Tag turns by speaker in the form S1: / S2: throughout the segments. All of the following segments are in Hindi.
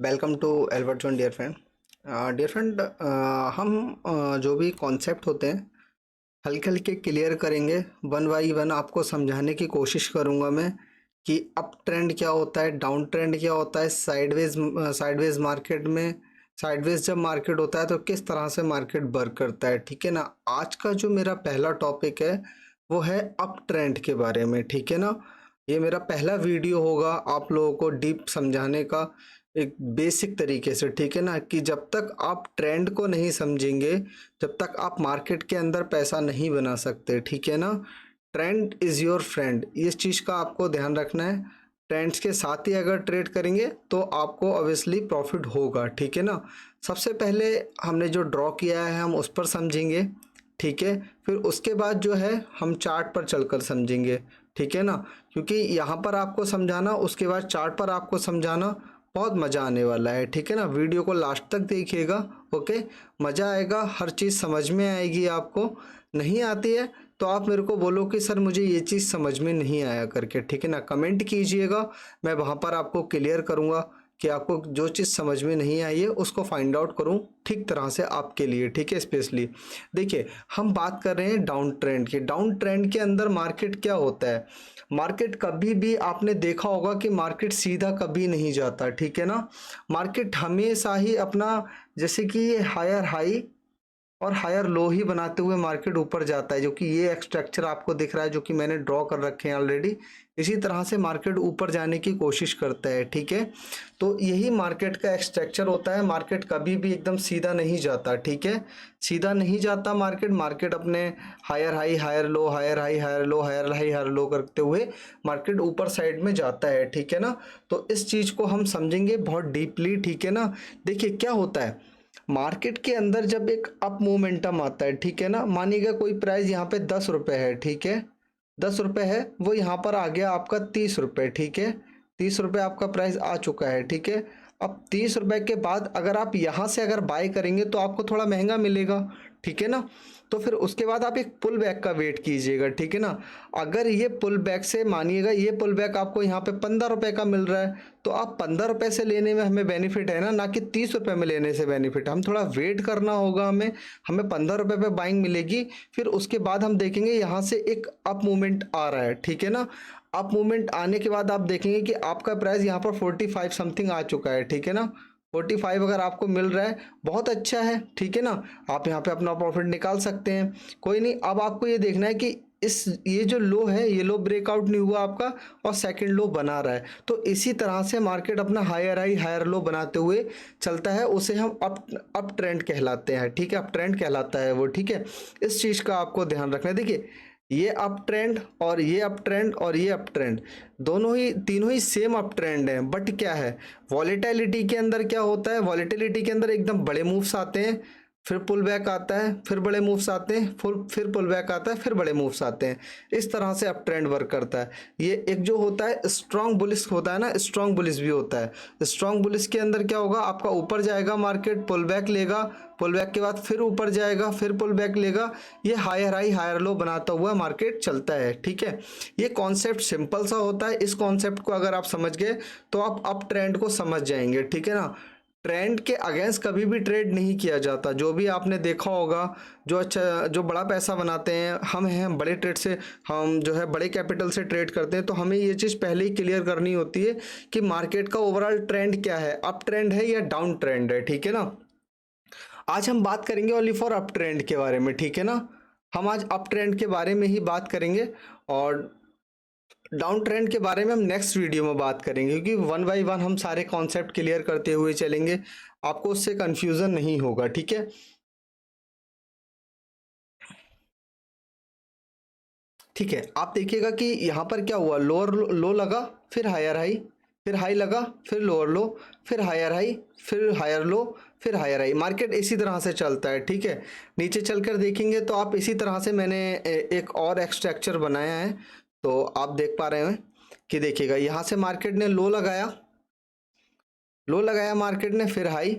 S1: Welcome to Albert John dear friend. Dear friend, हम जो भी कॉन्सेप्ट होते हैं हल्के हल्के क्लियर करेंगे। वन बाई वन आपको समझाने की कोशिश करूंगा मैं कि अप ट्रेंड क्या होता है, डाउन ट्रेंड क्या होता है, साइडवेज मार्केट में साइडवेज जब मार्केट होता है तो किस तरह से मार्केट वर्क करता है। ठीक है ना। आज का जो मेरा पहला टॉपिक है वो है अप ट्रेंड के बारे में। ठीक है ना। ये मेरा पहला वीडियो होगा आप लोगों को डीप समझाने का, एक बेसिक तरीके से। ठीक है ना, कि जब तक आप ट्रेंड को नहीं समझेंगे, जब तक आप मार्केट के अंदर पैसा नहीं बना सकते। ठीक है ना। ट्रेंड इज़ योर फ्रेंड, इस चीज़ का आपको ध्यान रखना है। ट्रेंड्स के साथ ही अगर ट्रेड करेंगे तो आपको ऑब्वियसली प्रॉफिट होगा। ठीक है ना। सबसे पहले हमने जो ड्रॉ किया है हम उस पर समझेंगे। ठीक है। फिर उसके बाद जो है हम चार्ट पर चलकर समझेंगे। ठीक है ना। क्योंकि यहाँ पर आपको समझाना, उसके बाद चार्ट पर आपको समझाना, बहुत मज़ा आने वाला है। ठीक है ना। वीडियो को लास्ट तक देखिएगा। ओके। मज़ा आएगा, हर चीज़ समझ में आएगी आपको। नहीं आती है तो आप मेरे को बोलो कि सर मुझे ये चीज़ समझ में नहीं आया करके। ठीक है ना। कमेंट कीजिएगा, मैं वहाँ पर आपको क्लियर करूँगा कि आपको जो चीज़ समझ में नहीं आई है उसको फाइंड आउट करूँ ठीक तरह से आपके लिए। ठीक है। स्पेशली देखिए, हम बात कर रहे हैं डाउन ट्रेंड की। डाउन ट्रेंड के अंदर मार्केट क्या होता है, मार्केट कभी भी आपने देखा होगा कि मार्केट सीधा कभी नहीं जाता। ठीक है ना। मार्केट हमेशा ही अपना, जैसे कि ये हायर हाई और हायर लो ही बनाते हुए मार्केट ऊपर जाता है, जो कि ये स्ट्रक्चर आपको दिख रहा है, जो कि मैंने ड्रॉ कर रखे हैं ऑलरेडी। इसी तरह से मार्केट ऊपर जाने की कोशिश करता है। ठीक है। तो यही मार्केट का स्ट्रक्चर होता है। मार्केट कभी भी एकदम सीधा नहीं जाता। ठीक है। सीधा नहीं जाता मार्केट। मार्केट अपने higher high higher low, higher high higher low, higher high higher low करते हुए मार्केट ऊपर साइड में जाता है। ठीक है ना। तो इस चीज़ को हम समझेंगे बहुत डीपली। ठीक है ना। देखिए क्या होता है मार्केट के अंदर, जब एक अप मोमेंटम आता है। ठीक है ना। मानिएगा कोई प्राइस यहाँ पे 10 रुपए है। ठीक है। 10 रुपए है, वो यहाँ पर आ गया आपका 30 रुपए। ठीक है। 30 रुपए आपका प्राइस आ चुका है। ठीक है। अब 30 रुपए के बाद अगर आप यहाँ से अगर बाय करेंगे तो आपको थोड़ा महंगा मिलेगा। ठीक है ना। तो फिर उसके बाद आप एक पुल बैक का वेट कीजिएगा। ठीक है ना। अगर ये पुल बैक से, मानिएगा ये पुल बैक आपको यहाँ पे 15 रुपए का मिल रहा है, तो आप 15 रुपए से लेने में हमें बेनिफिट है ना कि 30 रुपए में लेने से बेनिफिट। हम थोड़ा वेट करना होगा, हमें हमें 15 रुपए पे बाइंग मिलेगी। फिर उसके बाद हम देखेंगे यहाँ से एक अप मूवमेंट आ रहा है। ठीक है ना। अप मूवमेंट आने के बाद आप देखेंगे कि आपका प्राइस यहाँ पर 45 समथिंग आ चुका है। ठीक है ना। 45 अगर आपको मिल रहा है, बहुत अच्छा है। ठीक है ना। आप यहाँ पे अपना प्रॉफिट निकाल सकते हैं। कोई नहीं, अब आपको ये देखना है कि ये जो लो है, ये लो ब्रेकआउट नहीं हुआ आपका और सेकंड लो बना रहा है। तो इसी तरह से मार्केट अपना हायर हाई हायर लो बनाते हुए चलता है, उसे हम अप ट्रेंड कहलाते हैं। ठीक है। अप ट्रेंड कहलाता है वो। ठीक है। इस चीज़ का आपको ध्यान रखना है। देखिए, ये अप ट्रेंड और ये अप ट्रेंड और ये अप ट्रेंड, दोनों ही तीनों ही सेम अप ट्रेंड हैं। बट क्या है, वॉलेटिलिटी के अंदर क्या होता है, वॉलेटिलिटी के अंदर एकदम बड़े मूव्स आते हैं, फिर पुल बैक आता है, फिर बड़े मूव्स आते हैं, फिर पुल बैक आता है, फिर बड़े मूव्स आते हैं। इस तरह से अप ट्रेंड वर्क करता है। ये एक जो होता है स्ट्रॉन्ग बुलिश होता है ना, स्ट्रॉन्ग बुलिश भी होता है। स्ट्रॉन्ग बुलिश के अंदर क्या होगा, आपका ऊपर जाएगा मार्केट, पुल बैक लेगा, पुल बैक के बाद फिर ऊपर जाएगा, फिर पुल बैक लेगा। ये हायर हाई हायर लो बनाता हुआ मार्केट चलता है। ठीक है। ये कॉन्सेप्ट सिंपल सा होता है। इस कॉन्सेप्ट को अगर आप समझ गए तो आप अप ट्रेंड को समझ जाएंगे। ठीक है ना। ट्रेंड के अगेंस्ट कभी भी ट्रेड नहीं किया जाता। जो भी आपने देखा होगा, जो अच्छा जो बड़ा पैसा बनाते हैं, हम हैं बड़े ट्रेड से, हम जो है बड़े कैपिटल से ट्रेड करते हैं, तो हमें ये चीज़ पहले ही क्लियर करनी होती है कि मार्केट का ओवरऑल ट्रेंड क्या है, अप ट्रेंड है या डाउन ट्रेंड है। ठीक है ना। आज हम बात करेंगे ओनली फॉर अप ट्रेंड के बारे में। ठीक है ना। हम आज अप ट्रेंड के बारे में ही बात करेंगे और डाउन ट्रेंड के बारे में हम नेक्स्ट वीडियो में बात करेंगे, क्योंकि वन बाय वन हम सारे कॉन्सेप्ट क्लियर करते हुए चलेंगे, आपको उससे कंफ्यूजन नहीं होगा। ठीक है। ठीक है। आप देखिएगा कि यहाँ पर क्या हुआ, लोअर लो लगा, फिर हायर हाई, फिर हाई लगा, फिर लोअर लो, फिर हायर हाई, फिर हायर लो, फिर हायर हाई। मार्केट इसी तरह से चलता है। ठीक है। नीचे चलकर देखेंगे तो आप इसी तरह से, मैंने एक और एक्सट्रैक्चर बनाया है, तो आप देख पा रहे हैं कि देखिएगा यहाँ से मार्केट ने लो लगाया, लो लगाया मार्केट ने, फिर हाई,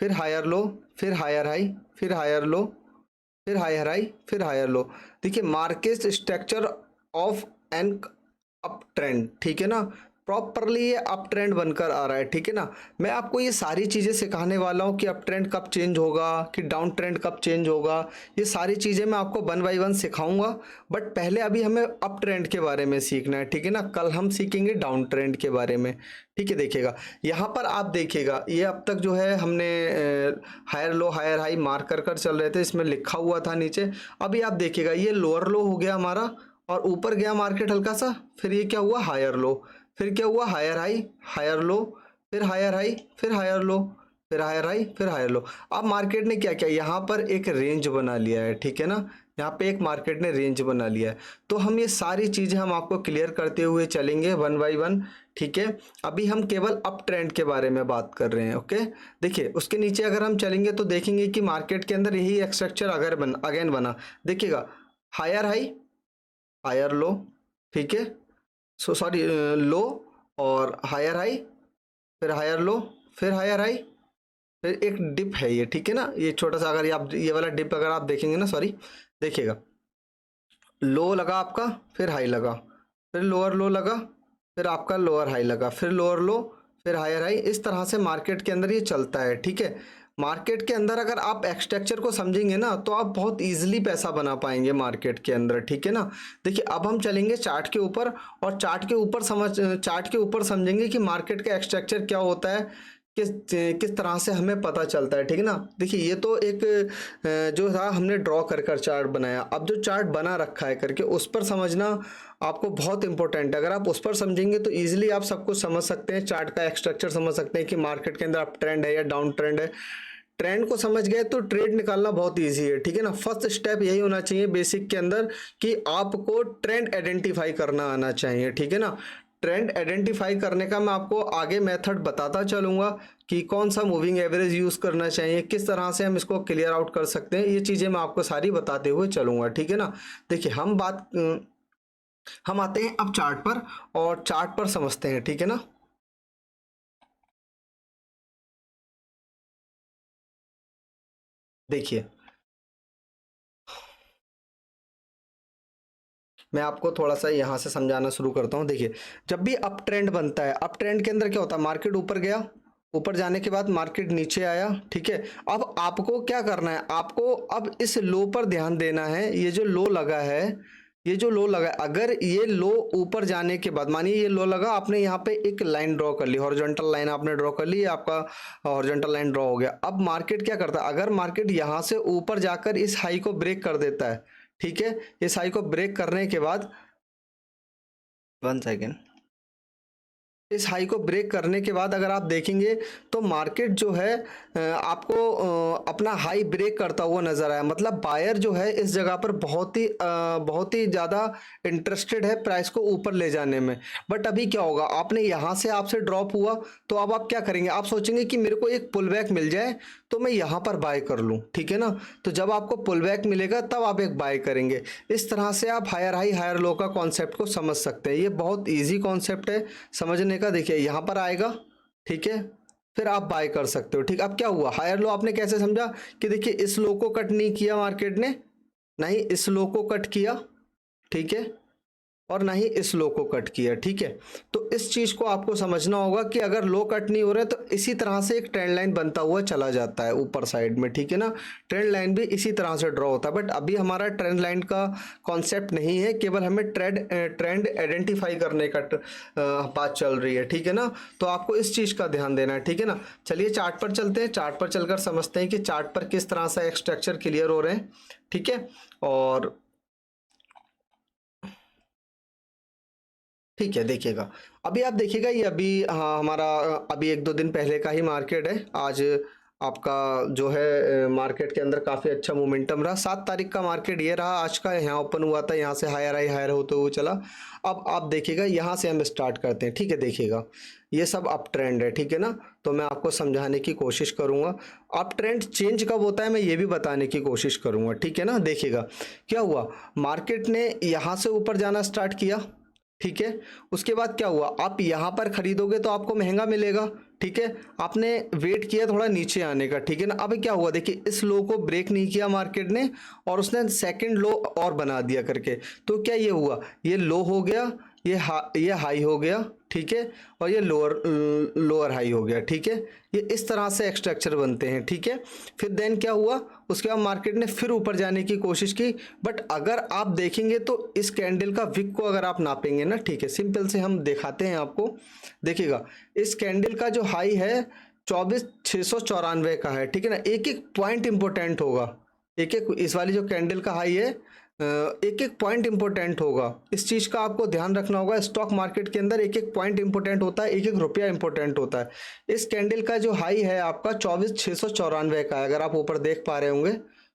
S1: फिर हायर लो, फिर हायर हाई, फिर हायर लो, फिर हायर हाई, फिर हायर लो। देखिए market structure of an up trend. ठीक है ना। प्रॉपरली ये अप ट्रेंड बनकर आ रहा है, ठीक है ना। मैं आपको ये सारी चीज़ें सिखाने वाला हूँ कि अप ट्रेंड कब चेंज होगा, कि डाउन ट्रेंड कब चेंज होगा। ये सारी चीज़ें मैं आपको वन बाई वन सिखाऊंगा, बट पहले अभी हमें अप ट्रेंड के बारे में सीखना है, ठीक है ना। कल हम सीखेंगे डाउन ट्रेंड के बारे में, ठीक है। देखिएगा यहाँ पर आप देखिएगा, ये अब तक जो है हमने higher low higher high mark कर कर चल रहे थे, इसमें लिखा हुआ था नीचे। अभी आप देखिएगा ये लोअर लो हो गया हमारा, और ऊपर गया मार्केट हल्का सा, फिर ये क्या हुआ हायर लो, फिर क्या हुआ हायर हाई, हायर लो, फिर हायर हाई, फिर हायर लो, फिर हायर हाई, फिर हायर लो। अब मार्केट ने क्या किया, यहाँ पर एक रेंज बना लिया है, ठीक है ना। यहाँ पे एक मार्केट ने रेंज बना लिया है। तो हम ये सारी चीज़ें हम आपको क्लियर करते हुए चलेंगे वन बाई वन, ठीक है। अभी हम केवल अप ट्रेंड के बारे में बात कर रहे हैं, ओके। देखिए उसके नीचे अगर हम चलेंगे तो देखेंगे कि मार्केट के अंदर यही एक स्ट्रक्चर अगेन बना। देखिएगा हायर हाई, हायर लो, ठीक है, सॉरी लो, और हायर हाई, फिर हायर लो, फिर हायर हाई, फिर एक डिप है ये, ठीक है ना। ये छोटा सा अगर ये आप ये वाला डिप अगर आप देखेंगे ना, सॉरी देखिएगा, लो लगा आपका, फिर हाई लगा, फिर लोअर लो लगा, फिर आपका लोअर हाई लगा, फिर लोअर लो, फिर हायर हाई। इस तरह से मार्केट के अंदर ये चलता है, ठीक है। मार्केट के अंदर अगर आप स्ट्रक्चर को समझेंगे ना तो आप बहुत इजीली पैसा बना पाएंगे मार्केट के अंदर, ठीक है ना। देखिए अब हम चलेंगे चार्ट के ऊपर, और चार्ट के ऊपर समझेंगे कि मार्केट का स्ट्रक्चर क्या होता है, किस तरह से हमें पता चलता है, ठीक है ना। देखिए ये तो एक जो था हमने ड्रॉ कर कर चार्ट बनाया, अब जो चार्ट बना रखा है करके उस पर समझना आपको बहुत इंपॉर्टेंट है। अगर आप उस पर समझेंगे तो इजीली आप सब कुछ समझ सकते हैं, चार्ट का स्ट्रक्चर समझ सकते हैं कि मार्केट के अंदर अप ट्रेंड है या डाउन ट्रेंड है। ट्रेंड को समझ गए तो ट्रेड निकालना बहुत इजी है, ठीक है ना। फर्स्ट स्टेप यही होना चाहिए बेसिक के अंदर कि आपको ट्रेंड आइडेंटिफाई करना आना चाहिए, ठीक है ना। ट्रेंड आइडेंटिफाई करने का मैं आपको आगे मेथड बताता चलूँगा कि कौन सा मूविंग एवरेज यूज़ करना चाहिए, किस तरह से हम इसको क्लियर आउट कर सकते हैं। ये चीज़ें मैं आपको सारी बताते हुए चलूँगा, ठीक है ना। देखिए हम आते हैं अब चार्ट पर, और चार्ट पर समझते हैं, ठीक है ना। देखिए मैं आपको थोड़ा सा यहाँ से समझाना शुरू करता हूँ। देखिए जब भी अप ट्रेंड बनता है, अप ट्रेंड के अंदर क्या होता है, मार्केट ऊपर गया, ऊपर जाने के बाद मार्केट नीचे आया, ठीक है। अब आपको क्या करना है, आपको अब इस लो पर ध्यान देना है। ये जो लो लगा है, ये जो लो लगा है, अगर ये लो ऊपर जाने के बाद, मानिए ये लो लगा, आपने यहाँ पे एक लाइन ड्रॉ कर ली, हॉरिजॉन्टल लाइन आपने ड्रॉ कर ली, आपका हॉरिजॉन्टल लाइन ड्रॉ हो गया। अब मार्केट क्या करता है, अगर मार्केट यहाँ से ऊपर जाकर इस हाई को ब्रेक कर देता है, ठीक है, इस हाई को ब्रेक करने के बाद, वन सेकेंड, इस हाई को ब्रेक करने के बाद अगर आप देखेंगे तो मार्केट जो है आपको अपना हाई ब्रेक करता हुआ नजर आया। मतलब बायर जो है इस जगह पर बहुत ही ज़्यादा इंटरेस्टेड है प्राइस को ऊपर ले जाने में। बट अभी क्या होगा, आपने यहाँ से आपसे ड्रॉप हुआ, तो अब आप क्या करेंगे, आप सोचेंगे कि मेरे को एक पुल बैक मिल जाए तो मैं यहाँ पर बाय कर लूँ, ठीक है ना। तो जब आपको पुल बैक मिलेगा तब आप एक बाय करेंगे। इस तरह से आप हायर हाई हायर लो का कॉन्सेप्ट को समझ सकते हैं। ये बहुत ईजी कॉन्सेप्ट है समझने का। देखिए यहाँ पर आएगा, ठीक है, फिर आप बाय कर सकते हो, ठीक। अब क्या हुआ, हायर लो आपने कैसे समझा कि देखिए इस लो को कट नहीं किया मार्केट ने, नहीं इस लो को कट किया, ठीक है, और ना ही इस लो को कट किया, ठीक है। तो इस चीज को आपको समझना होगा कि अगर लो कट नहीं हो रहा है तो इसी तरह से एक ट्रेंड लाइन बनता हुआ चला जाता है ऊपर साइड में, ठीक है ना। ट्रेंड लाइन भी इसी तरह से ड्रॉ होता है। बट अभी हमारा ट्रेंड लाइन का कॉन्सेप्ट नहीं है, केवल हमें ट्रेंड आइडेंटिफाई करने का बात चल रही है, ठीक है ना। तो आपको इस चीज का ध्यान देना है, ठीक है ना। चलिए चार्ट पर चलते हैं, चार्ट पर चलकर समझते हैं कि चार्ट पर किस तरह से एक स्ट्रक्चर क्लियर हो रहे हैं, ठीक है। और ठीक है, देखिएगा अभी आप देखिएगा ये अभी, हाँ हमारा अभी एक दो दिन पहले का ही मार्केट है। आज आपका जो है मार्केट के अंदर काफ़ी अच्छा मोमेंटम रहा। 7 तारीख का मार्केट ये रहा आज का, यहाँ ओपन हुआ था, यहाँ से हायर आई हायर होते हुए चला। अब आप देखिएगा यहाँ से हम स्टार्ट करते हैं, ठीक है। देखिएगा ये सब अप ट्रेंड है, ठीक है ना। तो मैं आपको समझाने की कोशिश करूँगा, अप ट्रेंड चेंज कब होता है मैं ये भी बताने की कोशिश करूँगा, ठीक है ना। देखिएगा क्या हुआ, मार्केट ने यहाँ से ऊपर जाना स्टार्ट किया, ठीक है। उसके बाद क्या हुआ, आप यहाँ पर खरीदोगे तो आपको महंगा मिलेगा, ठीक है। आपने वेट किया थोड़ा नीचे आने का, ठीक है ना। अब क्या हुआ, देखिए इस लो को ब्रेक नहीं किया मार्केट ने, और उसने सेकंड लो और बना दिया करके। तो क्या ये हुआ, ये लो हो गया, ये हाई हो गया, ठीक है, और ये लोअर हाई हो गया, ठीक है। ये इस तरह से स्ट्रक्चर बनते हैं, ठीक है। फिर देन क्या हुआ, उसके बाद मार्केट ने फिर ऊपर जाने की कोशिश की, बट अगर आप देखेंगे तो इस कैंडल का विक को अगर आप नापेंगे ना, ठीक है, सिंपल से हम दिखाते हैं आपको। देखिएगा इस कैंडल का जो हाई है 24,694 का है, ठीक है ना। एक एक पॉइंट इंपॉर्टेंट होगा, एक एक, इस वाली जो कैंडल का हाई है एक एक पॉइंट इंपॉर्टेंट होगा। इस चीज़ का आपको ध्यान रखना होगा। स्टॉक मार्केट के अंदर एक एक पॉइंट इंपॉर्टेंट होता है, एक एक रुपया इंपॉर्टेंट होता है। इस कैंडल का जो हाई है आपका 24,694 का है, अगर आप ऊपर देख पा रहे होंगे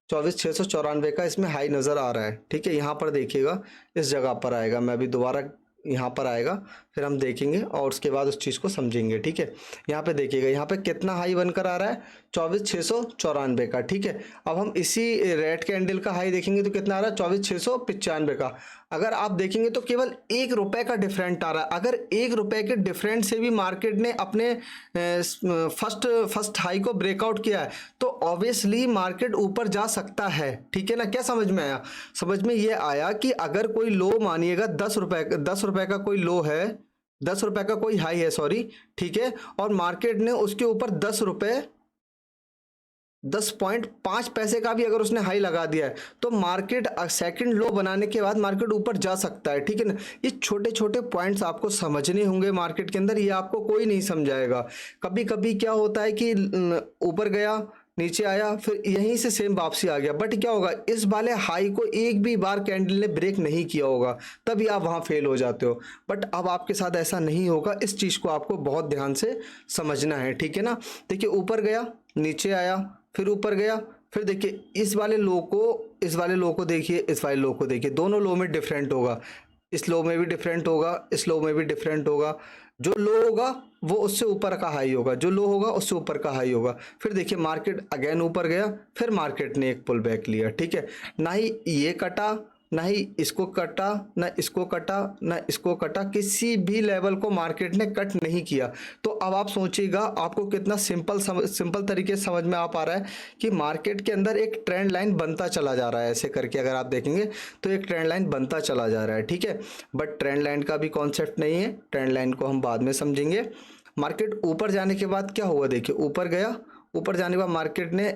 S1: 24,694 का इसमें हाई नज़र आ रहा है, ठीक है। यहाँ पर देखिएगा इस जगह पर आएगा, मैं अभी दोबारा यहाँ पर आएगा, फिर हम देखेंगे और उसके बाद उस चीज़ को समझेंगे, ठीक है। यहाँ पे देखिएगा यहाँ पे कितना हाई बनकर आ रहा है 24,694 का, ठीक है। अब हम इसी रेड कैंडल का हाई देखेंगे तो कितना आ रहा है 24,695 का। अगर आप देखेंगे तो केवल 1 रुपए का डिफरेंट आ रहा है। अगर 1 रुपए के डिफरेंट से भी मार्केट ने अपने फर्स्ट हाई को ब्रेकआउट किया है तो ऑब्वियसली मार्केट ऊपर जा सकता है, ठीक है ना। क्या समझ में आया? समझ में ये आया कि अगर कोई लो मानिएगा 10 रुपए का कोई लो है, 10 रुपए का कोई हाई है, सॉरी, ठीक है, और मार्केट ने उसके ऊपर 10.5 पैसे का भी अगर उसने हाई लगा दिया है तो मार्केट सेकंड लो बनाने के बाद मार्केट ऊपर जा सकता है, ठीक है ना। ये छोटे छोटे पॉइंट्स आपको समझने होंगे मार्केट के अंदर, ये आपको कोई नहीं समझाएगा। कभी कभी क्या होता है कि ऊपर गया, नीचे आया, फिर यहीं से सेम वापसी आ गया, बट क्या होगा, इस वाले हाई को एक भी बार कैंडल ने ब्रेक नहीं किया होगा, तभी आप वहां फेल हो जाते हो। बट अब आपके साथ ऐसा नहीं होगा, इस चीज़ को आपको बहुत ध्यान से समझना है, ठीक है ना। देखिए ऊपर गया, नीचे आया, फिर ऊपर गया, फिर देखिए इस वाले लो को देखिए, इस वाले लो को देखिए, दोनों लो में डिफरेंट होगा। इस लो में भी डिफरेंट होगा, इस लो में भी डिफरेंट होगा। जो लो होगा वो उससे ऊपर का हाई होगा, जो लो होगा उससे ऊपर का हाई होगा। फिर देखिए मार्केट अगेन ऊपर गया, फिर मार्केट ने एक पुल बैक लिया, ठीक है। ना ही ये कटा, ना ही इसको कटा, ना इसको कटा, ना इसको कटा, किसी भी लेवल को मार्केट ने कट नहीं किया। तो अब आप सोचिएगा आपको कितना सिंपल तरीके से समझ में आ पा रहा है कि मार्केट के अंदर एक ट्रेंड लाइन बनता चला जा रहा है। ऐसे करके अगर आप देखेंगे तो एक ट्रेंड लाइन बनता चला जा रहा है, ठीक है। बट ट्रेंड लाइन का भी कॉन्सेप्ट नहीं है, ट्रेंड लाइन को हम बाद में समझेंगे। मार्केट ऊपर जाने के बाद क्या हुआ, देखिए ऊपर गया, ऊपर जाने के बाद मार्केट ने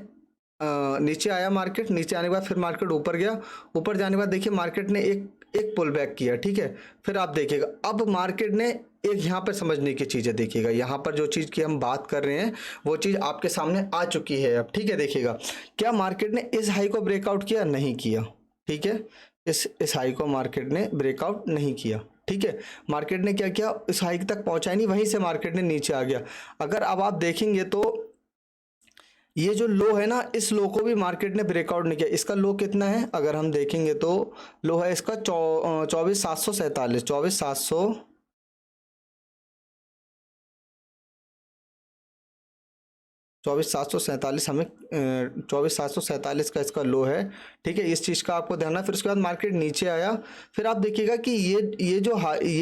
S1: नीचे आया, मार्केट नीचे आने के बाद फिर मार्केट ऊपर गया, ऊपर जाने के बाद देखिए मार्केट ने एक पुल बैक किया, ठीक है। फिर आप देखिएगा अब मार्केट ने एक, यहाँ पर समझने की चीज़ है, देखिएगा यहाँ पर जो चीज़ की हम बात कर रहे हैं वो चीज़ आपके सामने आ चुकी है अब, ठीक है। देखिएगा क्या मार्केट ने इस हाई को ब्रेकआउट किया? नहीं किया, ठीक है। इस हाई को मार्केट ने ब्रेकआउट नहीं किया, ठीक है। मार्केट ने क्या किया, इस हाई तक पहुंचा ही नहीं, वहीं से मार्केट ने नीचे आ गया। अगर अब आप देखेंगे तो ये जो लो है ना, इस लो को भी मार्केट ने ब्रेकआउट नहीं किया। इसका लो कितना है अगर हम देखेंगे तो लो है इसका 24,747, 24,747 हमें 24,747 का इसका लो है, ठीक है। इस चीज़ का आपको ध्यान है। फिर उसके बाद मार्केट नीचे आया, फिर आप देखिएगा कि ये जो हाई है,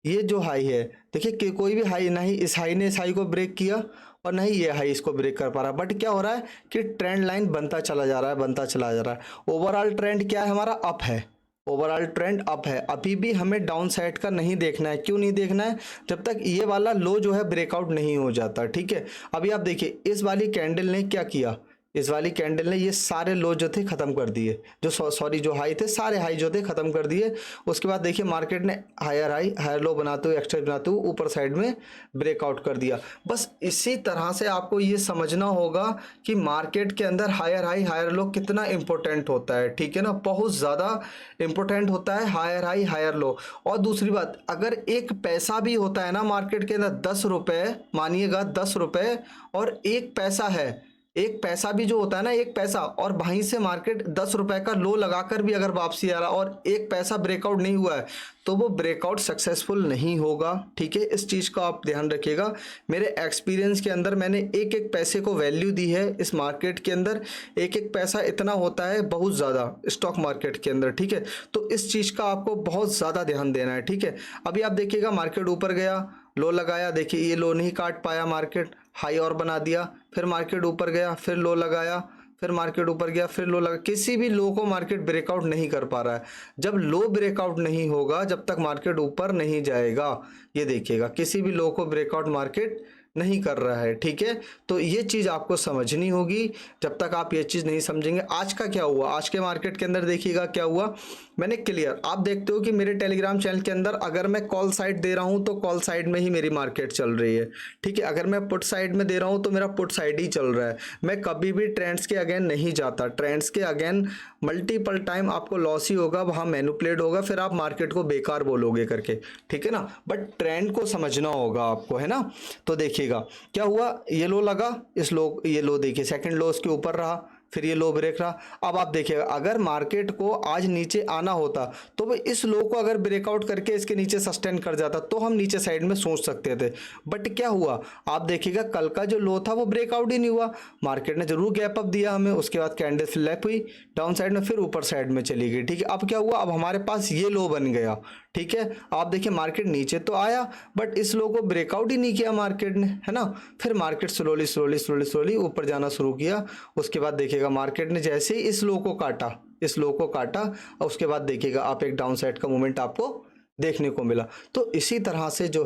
S1: ये जो हाई है, देखिए कि कोई भी हाई, ना ही इस हाई ने इस हाई को ब्रेक किया और ना ही ये हाई इसको ब्रेक कर पा रहा। बट क्या हो रहा है कि ट्रेंड लाइन बनता चला जा रहा है, बनता चला जा रहा है। ओवरऑल ट्रेंड क्या है हमारा? अप है, ओवरऑल ट्रेंड अप है। अभी भी हमें डाउन साइड का नहीं देखना है। क्यों नहीं देखना है? जब तक ये वाला लो जो है ब्रेकआउट नहीं हो जाता, ठीक है। अभी आप देखिए इस वाली कैंडल ने क्या किया, इस वाली कैंडल ने ये सारे लो जो थे खत्म कर दिए, जो सॉरी जो हाई थे, सारे हाई जो थे खत्म कर दिए। उसके बाद देखिए मार्केट ने हायर हाई हायर लो बनाते हुए, एक्सटेंड बनाते हुए ऊपर साइड में ब्रेकआउट कर दिया। बस इसी तरह से आपको ये समझना होगा कि मार्केट के अंदर हायर हाई हायर लो कितना इंपॉर्टेंट होता है, ठीक है ना। बहुत ज़्यादा इंपॉर्टेंट होता है हायर हाई हायर लो। और दूसरी बात, अगर एक पैसा भी होता है ना मार्केट के अंदर, 10 रुपये मानिएगा, 10 रुपये और एक पैसा है, एक पैसा भी जो होता है ना, एक पैसा, और वहीं से मार्केट 10 रुपए का लो लगाकर भी अगर वापसी आ रहा और एक पैसा ब्रेकआउट नहीं हुआ है तो वो ब्रेकआउट सक्सेसफुल नहीं होगा, ठीक है। इस चीज़ का आप ध्यान रखिएगा। मेरे एक्सपीरियंस के अंदर मैंने एक एक पैसे को वैल्यू दी है इस मार्केट के अंदर। एक एक पैसा इतना होता है बहुत ज़्यादा स्टॉक मार्केट के अंदर, ठीक है। तो इस चीज़ का आपको बहुत ज़्यादा ध्यान देना है, ठीक है। अभी आप देखिएगा मार्केट ऊपर गया, लो लगाया, देखिए ये लो नहीं काट पाया, मार्केट हाई और बना दिया। फिर मार्केट ऊपर गया, फिर लो लगाया, फिर मार्केट ऊपर गया, फिर लो लगा, किसी भी लो को मार्केट ब्रेकआउट नहीं कर पा रहा है। जब लो ब्रेकआउट नहीं होगा, जब तक मार्केट ऊपर नहीं जाएगा, ये देखिएगा किसी भी लो को ब्रेकआउट मार्केट नहीं कर रहा है, ठीक है। तो ये चीज़ आपको समझनी होगी। जब तक आप ये चीज़ नहीं समझेंगे, आज का क्या हुआ, आज के मार्केट के अंदर देखिएगा क्या हुआ, मैंने क्लियर, आप देखते हो कि मेरे टेलीग्राम चैनल के अंदर अगर मैं कॉल साइड दे रहा हूं तो कॉल साइड में ही मेरी मार्केट चल रही है, ठीक है। अगर मैं पुट साइड में दे रहा हूं तो मेरा पुट साइड ही चल रहा है। मैं कभी भी ट्रेंड्स के अगेन नहीं जाता, ट्रेंड्स के अगेन मल्टीपल टाइम आपको लॉस ही होगा, वहां मैनिपुलेट होगा, फिर आप मार्केट को बेकार बोलोगे करके, ठीक है ना। बट ट्रेंड को समझना होगा आपको, है ना। तो देखिएगा क्या हुआ, ये लो लगा, इस लो, ये लो देखिए सेकंड लो उसके ऊपर रहा, फिर ये लो ब्रेक रहा। अब आप देखिएगा अगर मार्केट को आज नीचे आना होता तो वो इस लो को अगर ब्रेकआउट करके इसके नीचे सस्टेन कर जाता तो हम नीचे साइड में सोच सकते थे। बट क्या हुआ, आप देखिएगा कल का जो लो था वो ब्रेकआउट ही नहीं हुआ, मार्केट ने जरूर गैप अप दिया हमें, उसके बाद कैंडल फ्लैप हुई डाउन साइड में, फिर ऊपर साइड में चली गई, ठीक है। अब क्या हुआ, अब हमारे पास ये लो बन गया, ठीक है। आप देखिए मार्केट नीचे तो आया बट इस लो को ब्रेकआउट ही नहीं किया मार्केट ने, है ना। फिर market slowly slowly slowly slowly ऊपर जाना शुरू किया। उसके बाद देखिएगा मार्केट ने जैसे ही इस लो को काटा, इस लो को काटा, और उसके बाद देखिएगा आप एक डाउन साइड का मूवमेंट आपको देखने को मिला। तो इसी तरह से जो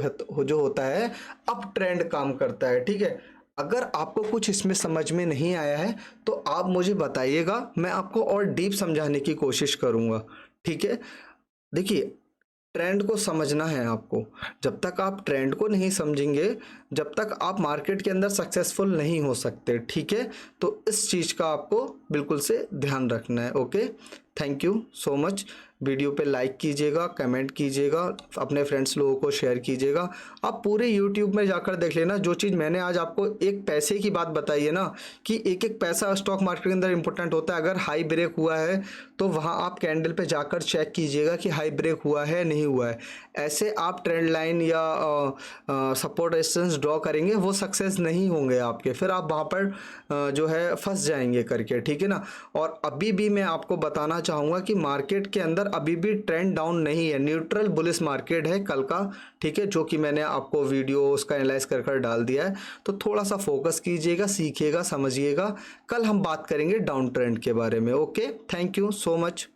S1: होता है अप ट्रेंड काम करता है, ठीक है। अगर आपको कुछ इसमें समझ में नहीं आया है तो आप मुझे बताइएगा, मैं आपको और डीप समझाने की कोशिश करूंगा, ठीक है। देखिए ट्रेंड को समझना है आपको, जब तक आप ट्रेंड को नहीं समझेंगे, जब तक आप मार्केट के अंदर सक्सेसफुल नहीं हो सकते, ठीक है। तो इस चीज़ का आपको बिल्कुल से ध्यान रखना है। Okay, thank you so much. Video पे लाइक कीजिएगा, कमेंट कीजिएगा, अपने फ्रेंड्स लोगों को शेयर कीजिएगा। आप पूरे यूट्यूब में जाकर देख लेना, जो चीज़ मैंने आज आपको एक पैसे की बात बताई है ना, कि एक एक पैसा स्टॉक मार्केट के अंदर इंपॉर्टेंट होता है। अगर हाई ब्रेक हुआ है तो वहाँ आप कैंडल पे जाकर चेक कीजिएगा कि हाई ब्रेक हुआ है नहीं हुआ है। ऐसे आप ट्रेंड लाइन या सपोर्ट रेजिस्टेंस ड्रॉ करेंगे, वो सक्सेस नहीं होंगे आपके, फिर आप वहाँ पर जो है फंस जाएंगे करके, ठीक है ना। और अभी भी मैं आपको बताना चाहूँगा कि मार्केट के अंदर अभी भी ट्रेंड डाउन नहीं है, न्यूट्रल बुलिश मार्केट है कल का, ठीक है, जो कि मैंने आपको वीडियो उसका एनालाइज कर कर डाल दिया है। तो थोड़ा सा फोकस कीजिएगा, सीखिएगा, समझिएगा। कल हम बात करेंगे डाउन ट्रेंड के बारे में। Okay, thank you so much.